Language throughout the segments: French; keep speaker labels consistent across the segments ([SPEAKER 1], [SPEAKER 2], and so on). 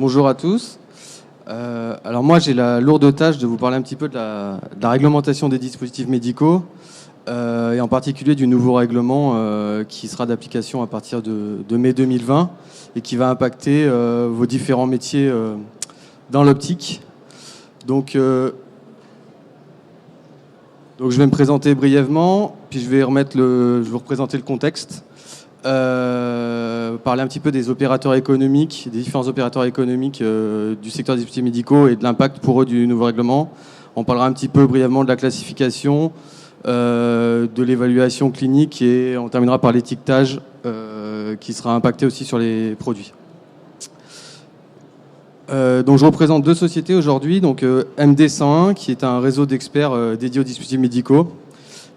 [SPEAKER 1] Bonjour à tous. Alors moi j'ai la lourde tâche de vous parler un petit peu de la réglementation des dispositifs médicaux et en particulier du nouveau règlement qui sera d'application à partir de mai 2020 et qui va impacter vos différents métiers dans l'optique. Donc je vais me présenter brièvement, puis je vais vous représenter le contexte. Parler un petit peu des opérateurs économiques, des différents opérateurs économiques du secteur des dispositifs médicaux et de l'impact pour eux du nouveau règlement. On parlera un petit peu brièvement de la classification, de l'évaluation clinique et on terminera par l'étiquetage qui sera impacté aussi sur les produits. Donc je représente deux sociétés aujourd'hui, donc MD101 qui est un réseau d'experts dédié aux dispositifs médicaux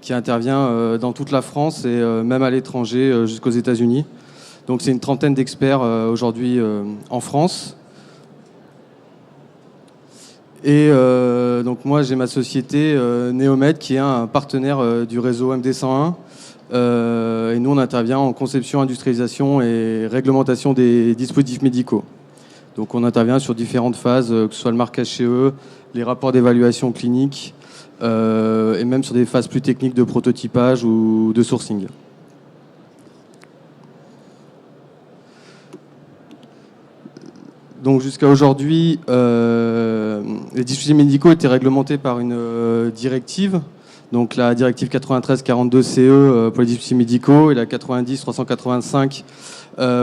[SPEAKER 1] qui intervient dans toute la France et même à l'étranger jusqu'aux États-Unis. Donc c'est une trentaine d'experts aujourd'hui en France. Et donc moi j'ai ma société Neomed qui est un partenaire du réseau MD101. Et nous on intervient en conception, industrialisation et réglementation des dispositifs médicaux. Donc on intervient sur différentes phases, que ce soit le marquage CE, les rapports d'évaluation clinique, et même sur des phases plus techniques de prototypage ou de sourcing. Donc jusqu'à aujourd'hui, les dispositifs médicaux étaient réglementés par une directive, donc la directive 93-42 CE pour les dispositifs médicaux et la 90-385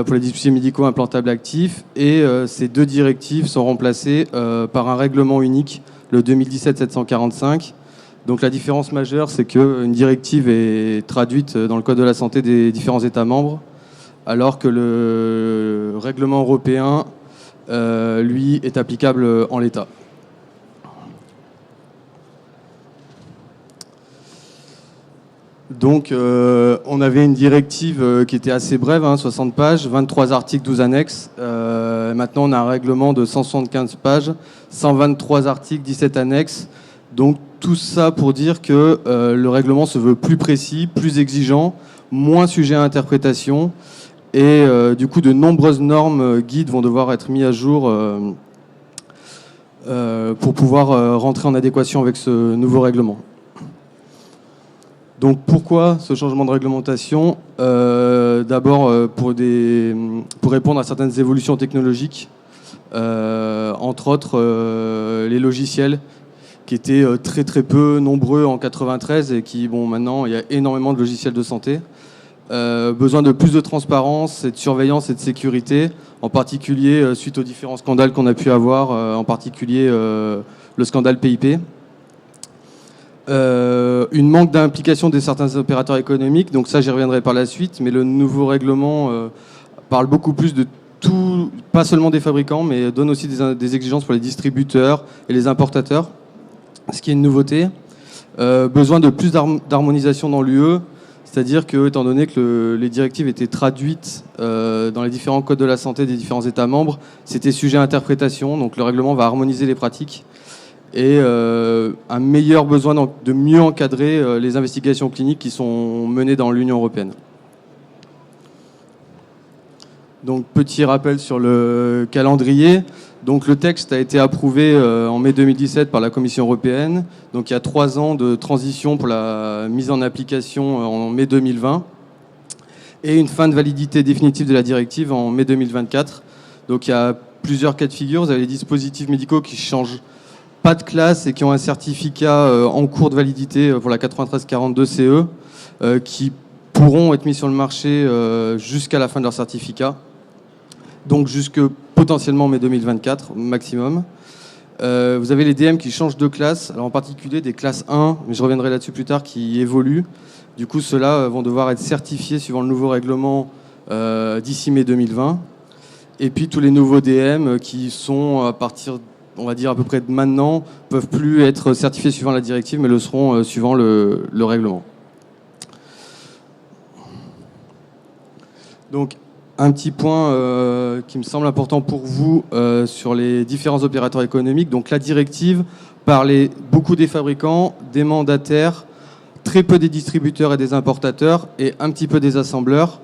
[SPEAKER 1] pour les dispositifs médicaux implantables actifs. Et ces deux directives sont remplacées par un règlement unique, le 2017-745. Donc la différence majeure, c'est qu'une directive est traduite dans le Code de la santé des différents États membres, alors que le règlement européen, lui, est applicable en l'état. Donc on avait une directive qui était assez brève, 60 pages, 23 articles, 12 annexes. Maintenant on a un règlement de 175 pages, 123 articles, 17 annexes. Donc tout ça pour dire que le règlement se veut plus précis, plus exigeant, moins sujet à interprétation. Et du coup, de nombreuses normes guides vont devoir être mises à jour pour pouvoir rentrer en adéquation avec ce nouveau règlement. Donc pourquoi ce changement de réglementation ? D'abord pour répondre à certaines évolutions technologiques, entre autres les logiciels qui étaient très très peu nombreux en 93 et qui, maintenant il y a énormément de logiciels de santé. Besoin de plus de transparence et de surveillance et de sécurité, en particulier suite aux différents scandales qu'on a pu avoir, en particulier le scandale PIP. Une manque d'implication de certains opérateurs économiques, donc ça j'y reviendrai par la suite, mais le nouveau règlement parle beaucoup plus de tout, pas seulement des fabricants, mais donne aussi des exigences pour les distributeurs et les importateurs, ce qui est une nouveauté. Besoin de plus d'harmonisation dans l'UE, c'est-à-dire que, étant donné que les directives étaient traduites dans les différents codes de la santé des différents États membres, c'était sujet à interprétation, donc le règlement va harmoniser les pratiques et un meilleur besoin de mieux encadrer les investigations cliniques qui sont menées dans l'Union européenne. Donc petit rappel sur le calendrier. Donc le texte a été approuvé en mai 2017 par la Commission européenne. Donc il y a 3 ans de transition pour la mise en application en mai 2020 et une fin de validité définitive de la directive en mai 2024. Donc il y a plusieurs cas de figure. Vous avez les dispositifs médicaux qui changent pas de classe et qui ont un certificat en cours de validité pour la 93-42 CE qui pourront être mis sur le marché jusqu'à la fin de leur certificat. Donc jusque potentiellement mai 2024 maximum. Vous avez les DM qui changent de classe, alors en particulier des classes 1, mais je reviendrai là-dessus plus tard, qui évoluent. Du coup, ceux-là vont devoir être certifiés suivant le nouveau règlement d'ici mai 2020. Et puis tous les nouveaux DM qui sont à partir, on va dire à peu près de maintenant, peuvent plus être certifiés suivant la directive, mais le seront suivant le règlement. Donc un petit point qui me semble important pour vous sur les différents opérateurs économiques. Donc la directive parlait beaucoup des fabricants, des mandataires, très peu des distributeurs et des importateurs et un petit peu des assembleurs.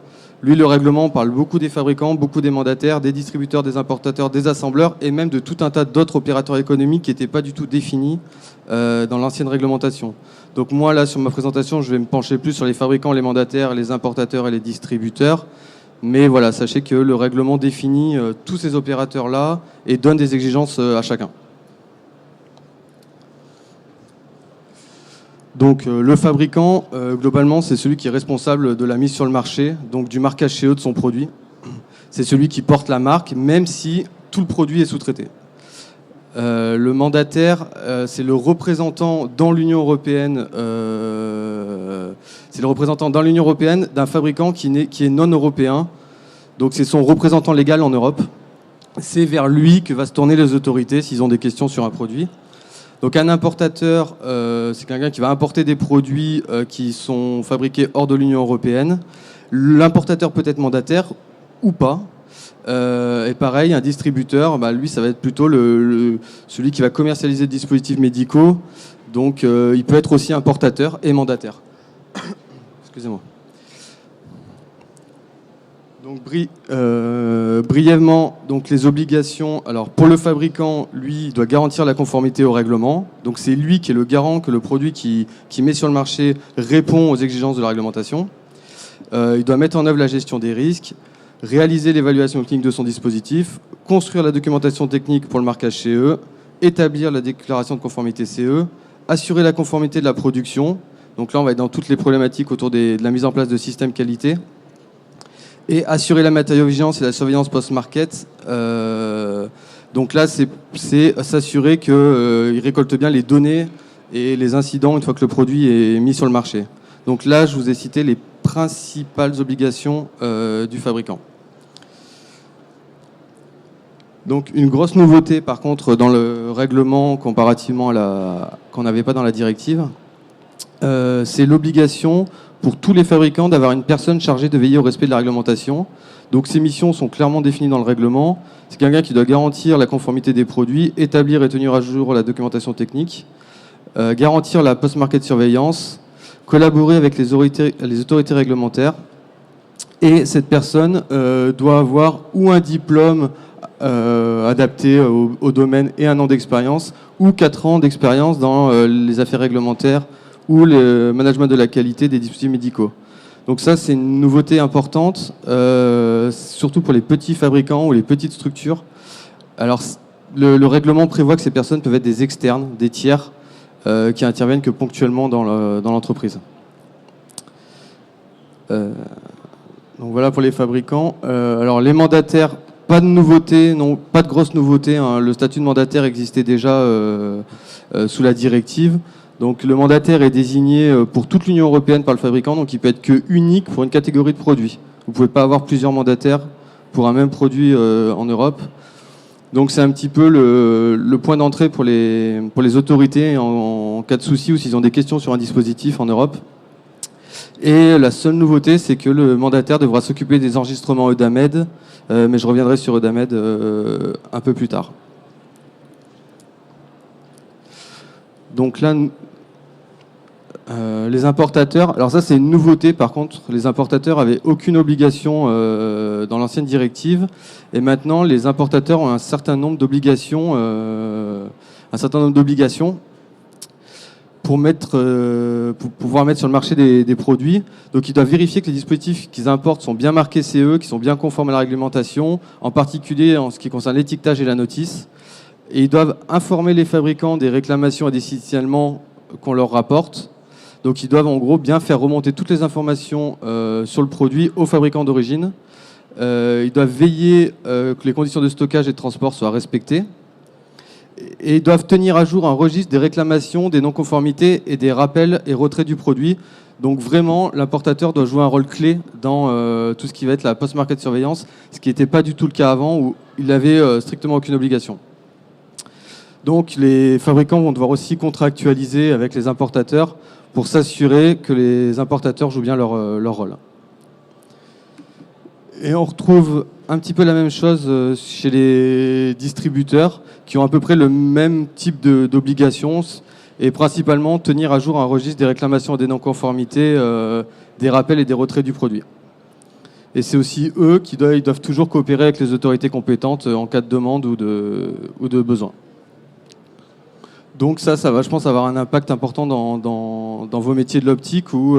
[SPEAKER 1] Lui, le règlement parle beaucoup des fabricants, beaucoup des mandataires, des distributeurs, des importateurs, des assembleurs et même de tout un tas d'autres opérateurs économiques qui n'étaient pas du tout définis dans l'ancienne réglementation. Donc moi, là, sur ma présentation, je vais me pencher plus sur les fabricants, les mandataires, les importateurs et les distributeurs. Mais voilà, sachez que le règlement définit tous ces opérateurs-là et donne des exigences à chacun. Donc le fabricant, globalement, c'est celui qui est responsable de la mise sur le marché, donc du marquage CE de son produit. C'est celui qui porte la marque, même si tout le produit est sous-traité. Le mandataire, c'est le représentant dans l'Union européenne. C'est le représentant dans l'Union européenne d'un fabricant qui est non européen. Donc c'est son représentant légal en Europe. C'est vers lui que va se tourner les autorités s'ils ont des questions sur un produit. Donc un importateur, c'est quelqu'un qui va importer des produits qui sont fabriqués hors de l'Union européenne. L'importateur peut être mandataire ou pas. Et pareil, un distributeur, lui, ça va être plutôt celui qui va commercialiser des dispositifs médicaux. Donc il peut être aussi importateur et mandataire. Excusez-moi. Donc brièvement, donc les obligations. Alors pour le fabricant, lui, il doit garantir la conformité au règlement. Donc c'est lui qui est le garant que le produit qui met sur le marché répond aux exigences de la réglementation. Il doit mettre en œuvre la gestion des risques, réaliser l'évaluation clinique de son dispositif, construire la documentation technique pour le marquage CE, établir la déclaration de conformité CE, assurer la conformité de la production. Donc là, on va être dans toutes les problématiques autour de la mise en place de systèmes qualité. Et assurer la matériovigilance et la surveillance post-market. Donc là, c'est s'assurer qu'il récolte bien les données et les incidents une fois que le produit est mis sur le marché. Donc là, je vous ai cité les principales obligations du fabricant. Donc une grosse nouveauté, par contre, dans le règlement comparativement à qu'on n'avait pas dans la directive, c'est l'obligation pour tous les fabricants d'avoir une personne chargée de veiller au respect de la réglementation. Donc ces missions sont clairement définies dans le règlement. C'est quelqu'un qui doit garantir la conformité des produits, établir et tenir à jour la documentation technique, garantir la post-market surveillance, collaborer avec les autorités réglementaires. Et cette personne doit avoir ou un diplôme adapté au domaine et un an d'expérience, ou 4 ans d'expérience dans les affaires réglementaires ou le management de la qualité des dispositifs médicaux. Donc ça, c'est une nouveauté importante, surtout pour les petits fabricants ou les petites structures. Alors, le règlement prévoit que ces personnes peuvent être des externes, des tiers, qui interviennent que ponctuellement dans l'entreprise. Donc voilà pour les fabricants. Alors les mandataires, pas de nouveauté, non, pas de grosse nouveauté. Hein. Le statut de mandataire existait déjà sous la directive. Donc le mandataire est désigné pour toute l'Union européenne par le fabricant, donc il peut être que unique pour une catégorie de produits. Vous ne pouvez pas avoir plusieurs mandataires pour un même produit en Europe. Donc c'est un petit peu le point d'entrée pour les autorités en cas de souci ou s'ils ont des questions sur un dispositif en Europe. Et la seule nouveauté, c'est que le mandataire devra s'occuper des enregistrements EUDAMED, mais je reviendrai sur EUDAMED un peu plus tard. Donc là, les importateurs, alors ça c'est une nouveauté par contre, les importateurs n'avaient aucune obligation dans l'ancienne directive, et maintenant les importateurs ont un certain nombre d'obligations, pour pouvoir mettre sur le marché des produits. Donc ils doivent vérifier que les dispositifs qu'ils importent sont bien marqués CE, qui sont bien conformes à la réglementation, en particulier en ce qui concerne l'étiquetage et la notice. Et ils doivent informer les fabricants des réclamations et des signalements qu'on leur rapporte. Donc ils doivent en gros bien faire remonter toutes les informations sur le produit aux fabricants d'origine. Ils doivent veiller que les conditions de stockage et de transport soient respectées. Et ils doivent tenir à jour un registre des réclamations, des non-conformités et des rappels et retraits du produit. Donc vraiment, l'importateur doit jouer un rôle clé dans tout ce qui va être la post-market surveillance, ce qui n'était pas du tout le cas avant, où il n'avait strictement aucune obligation. Donc les fabricants vont devoir aussi contractualiser avec les importateurs pour s'assurer que les importateurs jouent bien leur rôle. Et on retrouve un petit peu la même chose chez les distributeurs qui ont à peu près le même type d'obligations et principalement tenir à jour un registre des réclamations et des non-conformités, des rappels et des retraits du produit. Et c'est aussi eux qui ils doivent toujours coopérer avec les autorités compétentes en cas de demande ou de besoin. Donc ça va, je pense, avoir un impact important dans vos métiers de l'optique où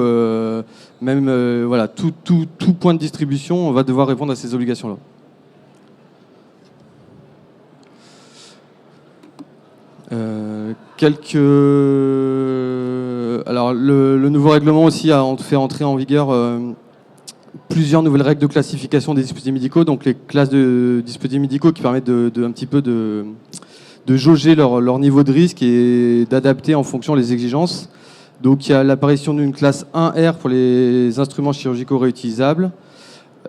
[SPEAKER 1] même voilà, tout point de distribution, on va devoir répondre à ces obligations-là. Alors le nouveau règlement aussi a fait entrer en vigueur plusieurs nouvelles règles de classification des dispositifs médicaux, donc les classes de dispositifs médicaux qui permettent un petit peu de jauger leur niveau de risque et d'adapter en fonction des exigences. Donc il y a l'apparition d'une classe 1R pour les instruments chirurgicaux réutilisables.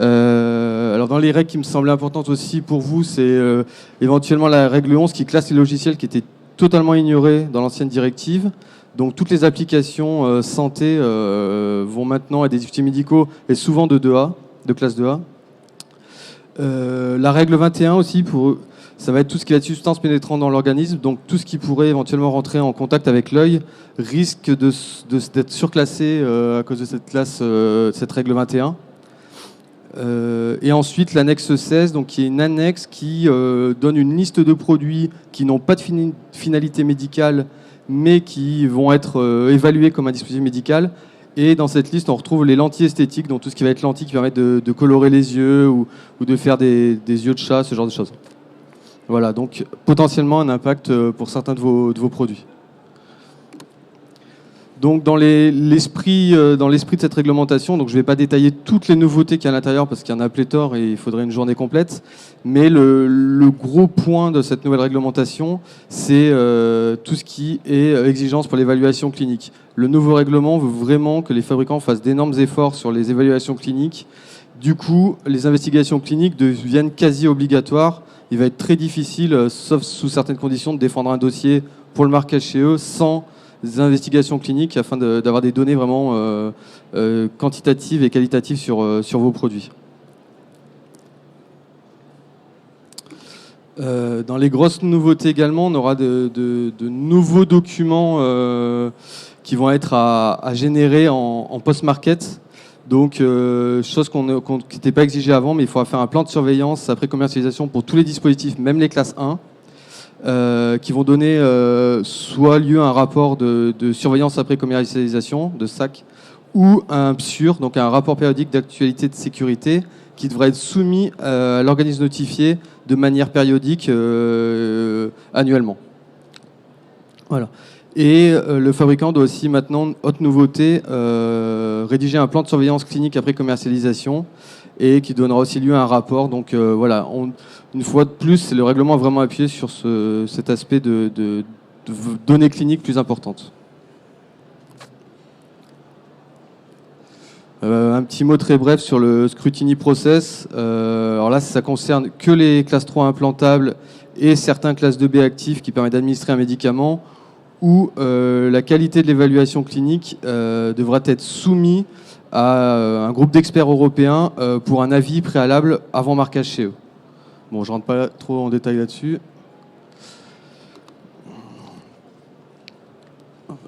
[SPEAKER 1] Alors dans les règles qui me semblaient importantes aussi pour vous, c'est éventuellement la règle 11 qui classe les logiciels qui étaient totalement ignorés dans l'ancienne directive. Donc toutes les applications santé vont maintenant à des dispositifs médicaux et souvent de 2A, de classe 2A. La règle 21 aussi, ça va être tout ce qui va être substance pénétrante dans l'organisme, donc tout ce qui pourrait éventuellement rentrer en contact avec l'œil risque d'être surclassé à cause de cette règle 21. Et ensuite l'annexe 16, donc qui est une annexe qui donne une liste de produits qui n'ont pas de finalité médicale mais qui vont être évalués comme un dispositif médical. Et dans cette liste, on retrouve les lentilles esthétiques, donc tout ce qui va être lentilles qui permettent de colorer les yeux ou de faire des yeux de chat, ce genre de choses. Voilà, donc potentiellement un impact pour certains de vos produits. Donc dans l'esprit de cette réglementation, donc je ne vais pas détailler toutes les nouveautés qu'il y a à l'intérieur parce qu'il y en a pléthore et il faudrait une journée complète, mais le gros point de cette nouvelle réglementation, c'est tout ce qui est exigence pour l'évaluation clinique. Le nouveau règlement veut vraiment que les fabricants fassent d'énormes efforts sur les évaluations cliniques. Du coup, les investigations cliniques deviennent quasi obligatoires. Il va être très difficile, sauf sous certaines conditions, de défendre un dossier pour le marquage chez eux sans des investigations cliniques afin d'avoir des données vraiment quantitatives et qualitatives sur vos produits. Dans les grosses nouveautés également, on aura de nouveaux documents qui vont être à générer en post-market. Donc, chose qui n'était pas exigée avant, mais il faudra faire un plan de surveillance après commercialisation pour tous les dispositifs, même les classes 1. Qui vont donner soit lieu à un rapport de surveillance après commercialisation, de SAC, ou un PSUR, donc un rapport périodique d'actualité de sécurité, qui devra être soumis à l'organisme notifié de manière périodique annuellement. Voilà. Et le fabricant doit aussi maintenant, haute nouveauté, rédiger un plan de surveillance clinique après commercialisation et qui donnera aussi lieu à un rapport. Donc voilà, une fois de plus, le règlement a vraiment appuyé sur cet aspect de données cliniques plus importantes. Un petit mot très bref sur le scrutiny process. Alors là, ça concerne que les classes 3 implantables et certains classes 2B actifs qui permettent d'administrer un médicament où la qualité de l'évaluation clinique devra être soumise à un groupe d'experts européens pour un avis préalable avant marquage chez eux. Bon, je ne rentre pas trop en détail là-dessus.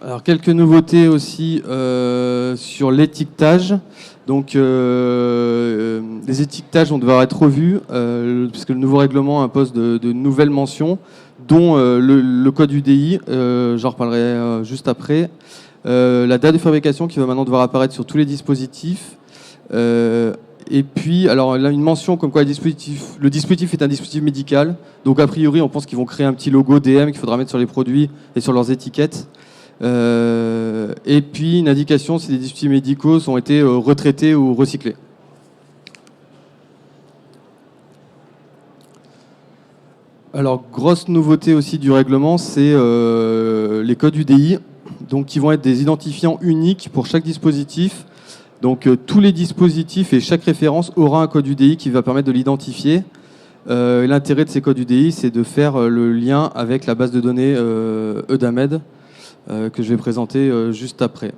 [SPEAKER 1] Alors, quelques nouveautés aussi sur l'étiquetage. Donc, les étiquetages vont devoir être revus puisque le nouveau règlement impose de nouvelles mentions, dont le code UDI, j'en reparlerai juste après. La date de fabrication qui va maintenant devoir apparaître sur tous les dispositifs. Et puis, alors là, une mention comme quoi le dispositif est un dispositif médical. Donc, a priori, on pense qu'ils vont créer un petit logo DM qu'il faudra mettre sur les produits et sur leurs étiquettes. Et puis, une indication si les dispositifs médicaux ont été retraités ou recyclés. Alors, grosse nouveauté aussi du règlement, c'est les codes UDI, donc qui vont être des identifiants uniques pour chaque dispositif. Donc tous les dispositifs et chaque référence aura un code UDI qui va permettre de l'identifier. L'intérêt de ces codes UDI, c'est de faire le lien avec la base de données EUDAMED que je vais présenter juste après.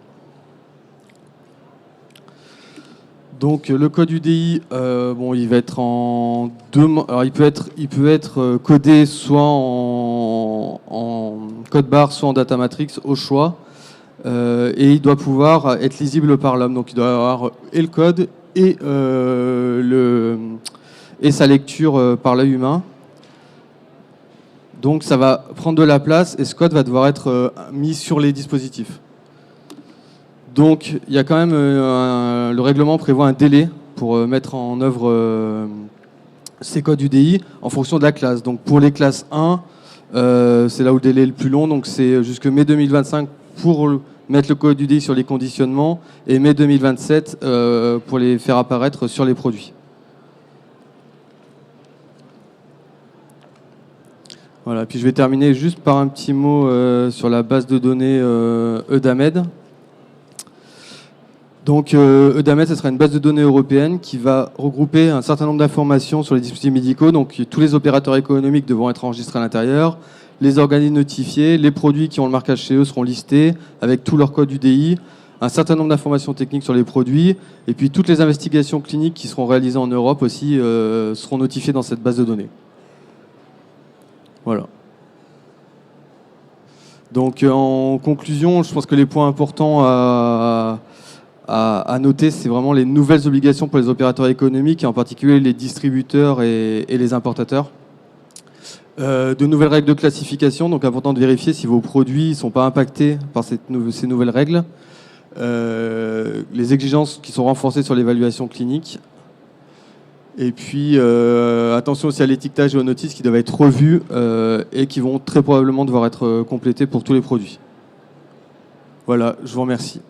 [SPEAKER 1] Donc le code UDI, bon, il va être en deux. Alors il peut être codé soit en code barre, soit en data matrix au choix. Et il doit pouvoir être lisible par l'homme. Donc il doit avoir et le code et, et sa lecture par l'œil humain. Donc ça va prendre de la place et ce code va devoir être mis sur les dispositifs. Donc il y a quand même le règlement prévoit un délai pour mettre en œuvre ces codes UDI en fonction de la classe. Donc pour les classes 1, c'est là où le délai est le plus long, donc c'est jusque mai 2025 pour mettre le code UDI sur les conditionnements et mai 2027 pour les faire apparaître sur les produits. Voilà, puis je vais terminer juste par un petit mot sur la base de données EUDAMED. Donc EUDAMED, ce sera une base de données européenne qui va regrouper un certain nombre d'informations sur les dispositifs médicaux. Donc tous les opérateurs économiques devront être enregistrés à l'intérieur, les organismes notifiés, les produits qui ont le marquage CE seront listés avec tout leur code UDI, un certain nombre d'informations techniques sur les produits, et puis toutes les investigations cliniques qui seront réalisées en Europe aussi seront notifiées dans cette base de données. Voilà. Donc en conclusion, je pense que les points importants à noter, c'est vraiment les nouvelles obligations pour les opérateurs économiques, et en particulier les distributeurs et les importateurs. De nouvelles règles de classification, donc important de vérifier si vos produits ne sont pas impactés par ces nouvelles règles. Les exigences qui sont renforcées sur l'évaluation clinique. Et puis, attention aussi à l'étiquetage et aux notices qui doivent être revues et qui vont très probablement devoir être complétées pour tous les produits. Voilà, je vous remercie.